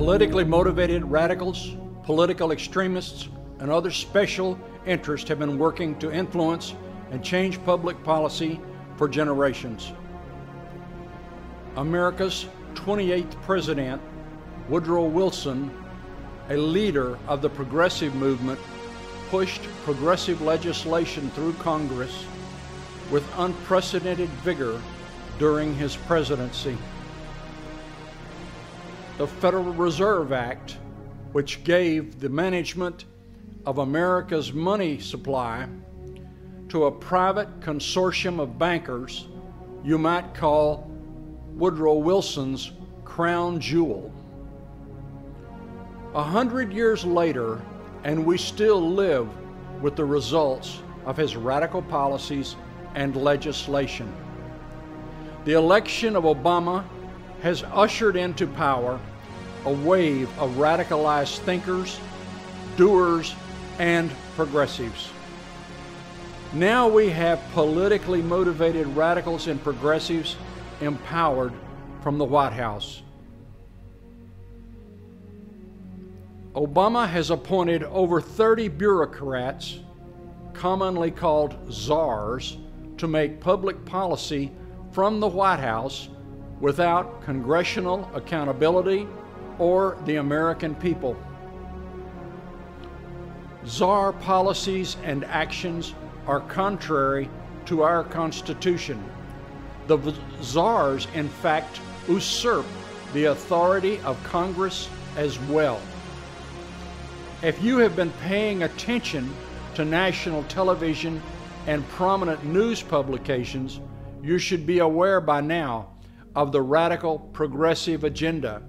Politically motivated radicals, political extremists, and other special interests have been working to influence and change public policy for generations. America's 28th president, Woodrow Wilson, a leader of the progressive movement, pushed progressive legislation through Congress with unprecedented vigor during his presidency. The Federal Reserve Act, which gave the management of America's money supply to a private consortium of bankers, you might call Woodrow Wilson's crown jewel. 100 years later, and we still live with the results of his radical policies and legislation. The election of Obama has ushered into power a wave of radicalized thinkers, doers, and progressives. Now we have politically motivated radicals and progressives empowered from the White House. Obama has appointed over 30 bureaucrats, commonly called czars, to make public policy from the White House without congressional accountability or the American people. Czar policies and actions are contrary to our Constitution. The czars, in fact, usurp the authority of Congress as well. If you have been paying attention to national television and prominent news publications, you should be aware by now of the radical progressive agenda,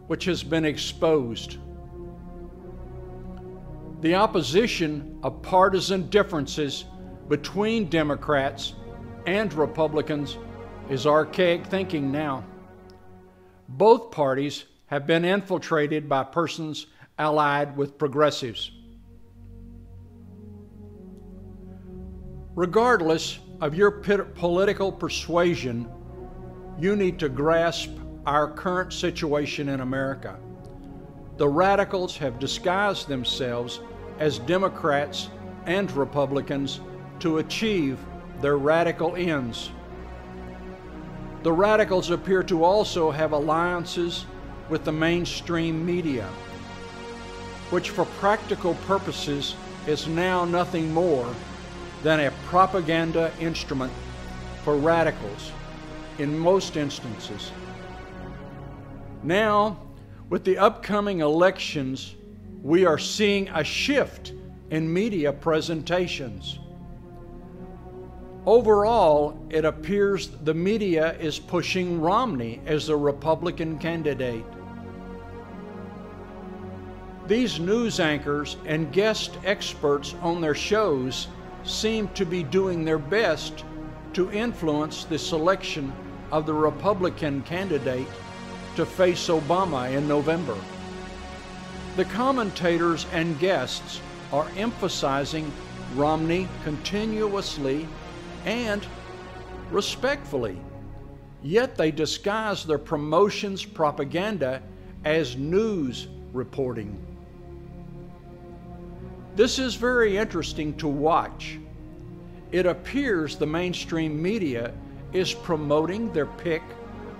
which has been exposed. The opposition of partisan differences between Democrats and Republicans is archaic thinking now. Both parties have been infiltrated by persons allied with progressives. Regardless of your political persuasion, you need to grasp our current situation in America. The radicals have disguised themselves as Democrats and Republicans to achieve their radical ends. The radicals appear to also have alliances with the mainstream media, which for practical purposes is now nothing more than a propaganda instrument for radicals in most instances. Now, with the upcoming elections, we are seeing a shift in media presentations. Overall, it appears the media is pushing Romney as the Republican candidate. These news anchors and guest experts on their shows seem to be doing their best to influence the selection of the Republican candidate to face Obama in November. The commentators and guests are emphasizing Romney continuously and respectfully, yet they disguise their promotions propaganda as news reporting. This is very interesting to watch. It appears the mainstream media is promoting their pick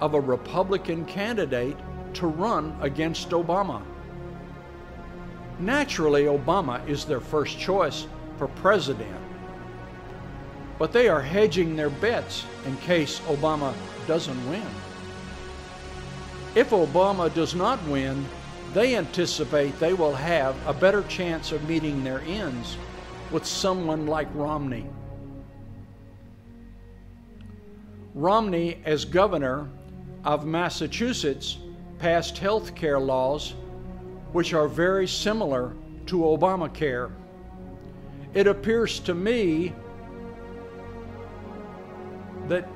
of a Republican candidate to run against Obama. Naturally, Obama is their first choice for president, but they are hedging their bets in case Obama doesn't win. If Obama does not win, they anticipate they will have a better chance of meeting their ends with someone like Romney. Romney, as governor of Massachusetts, passed health care laws which are very similar to Obamacare. It appears to me that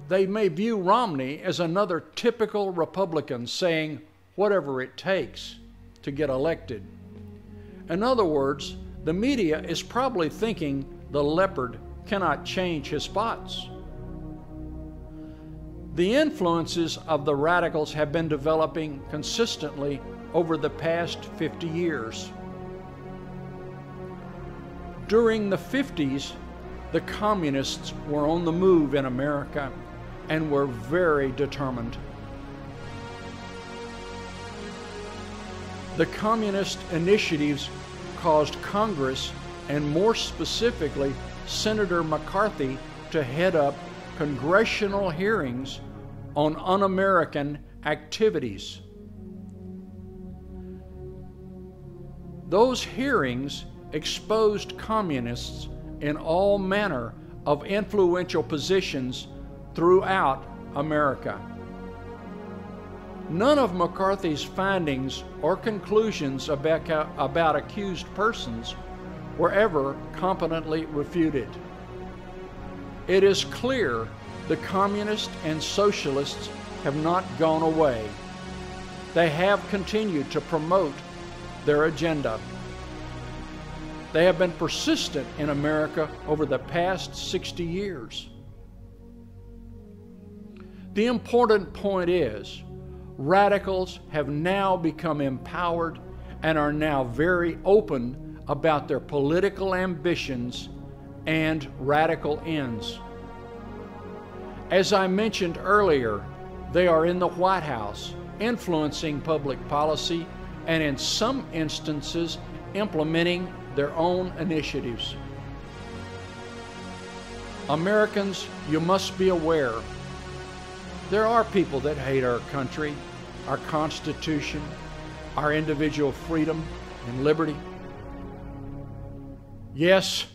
they may view Romney as another typical Republican saying whatever it takes to get elected. In other words, the media is probably thinking the leopard cannot change his spots. The influences of the radicals have been developing consistently over the past 50 years. During the 50s, the communists were on the move in America and were very determined. The communist initiatives caused Congress, and more specifically Senator McCarthy, to head up congressional hearings on un-American activities. Those hearings exposed communists in all manner of influential positions throughout America. None of McCarthy's findings or conclusions about accused persons were ever competently refuted. It is clear the communists and socialists have not gone away. They have continued to promote their agenda. They have been persistent in America over the past 60 years. The important point is, radicals have now become empowered and are now very open about their political ambitions and radical ends. As I mentioned earlier, they are in the White House, influencing public policy and in some instances implementing their own initiatives. Americans, you must be aware, there are people that hate our country, our Constitution, our individual freedom and liberty. Yes,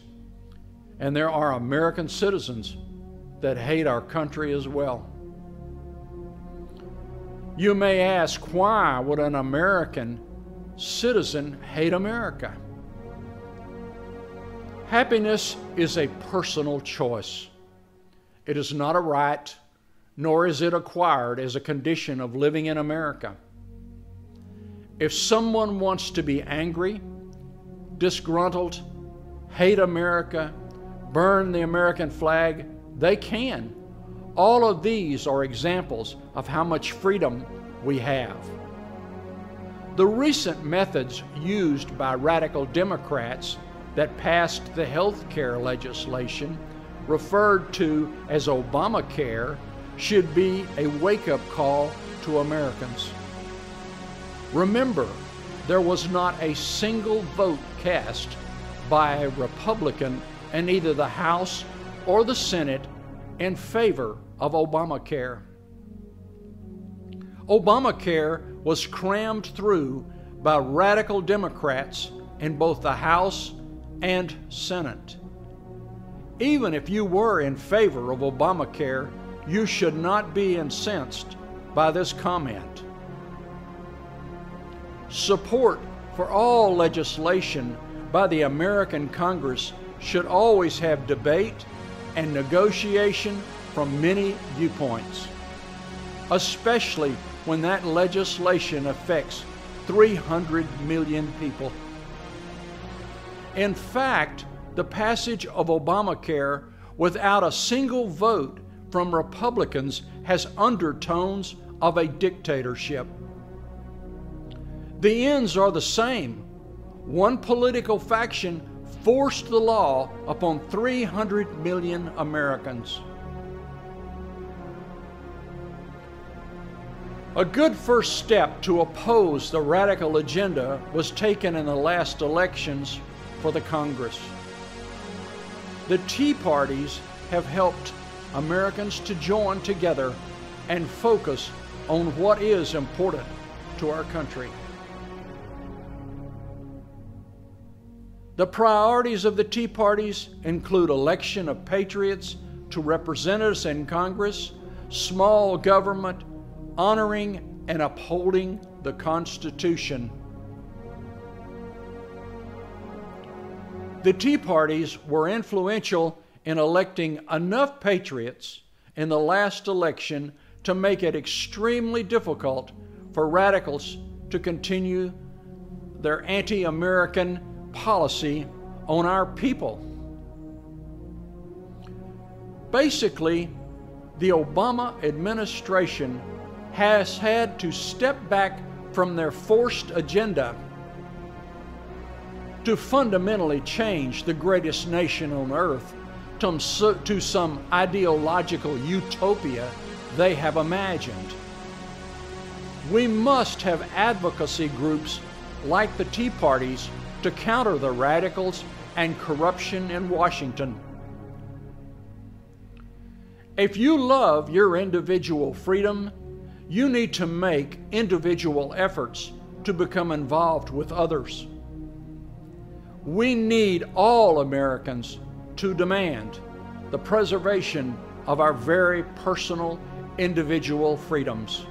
and there are American citizens that hate our country as well. You may ask, why would an American citizen hate America? Happiness is a personal choice. It is not a right, nor is it acquired as a condition of living in America. If someone wants to be angry, disgruntled, hate America, burn the American flag, they can. All of these are examples of how much freedom we have. The recent methods used by radical Democrats that passed the health care legislation, referred to as Obamacare, should be a wake-up call to Americans. Remember, there was not a single vote cast by a Republican in either the House or the Senate in favor of Obamacare. Obamacare was crammed through by radical Democrats in both the House and Senate. Even if you were in favor of Obamacare, you should not be incensed by this comment. Support for all legislation by the American Congress should always have debate and negotiation from many viewpoints, especially when that legislation affects 300 million people. In fact, the passage of Obamacare without a single vote from Republicans has undertones of a dictatorship. The ends are the same. One political faction forced the law upon 300 million Americans. A good first step to oppose the radical agenda was taken in the last elections for the Congress. The Tea Parties have helped Americans to join together and focus on what is important to our country. The priorities of the Tea Parties include election of patriots to represent us in Congress, small government, honoring and upholding the Constitution. The Tea Parties were influential in electing enough patriots in the last election to make it extremely difficult for radicals to continue their anti-American policy on our people. Basically, The Obama administration has had to step back from their forced agenda to fundamentally change the greatest nation on earth to some ideological utopia they have imagined. We must have advocacy groups like the Tea Parties to counter the radicals and corruption in Washington. If you love your individual freedom, you need to make individual efforts to become involved with others. We need all Americans to demand the preservation of our very personal individual freedoms,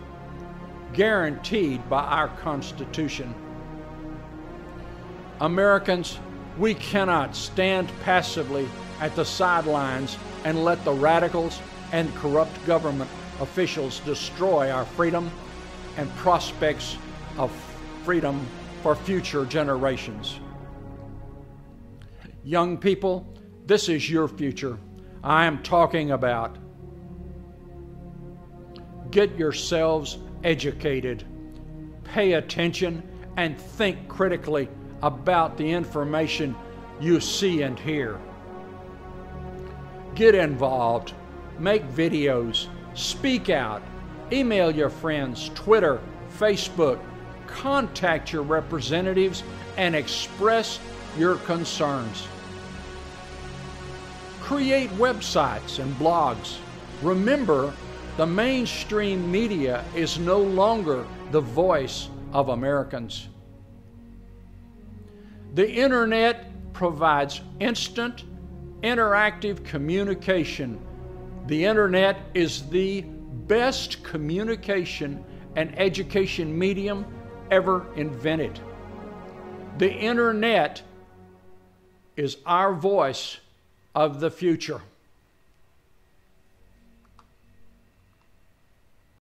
guaranteed by our Constitution. Americans, we cannot stand passively at the sidelines and let the radicals and corrupt government officials destroy our freedom and prospects of freedom for future generations. Young people, this is your future I am talking about. Get yourselves educated, pay attention, and think critically about the information you see and hear. Get involved, make videos, speak out, email your friends, Twitter, Facebook, contact your representatives, and express your concerns. Create websites and blogs. Remember, the mainstream media is no longer the voice of Americans. The internet provides instant, interactive communication. The internet is the best communication and education medium ever invented. The internet is our voice of the future.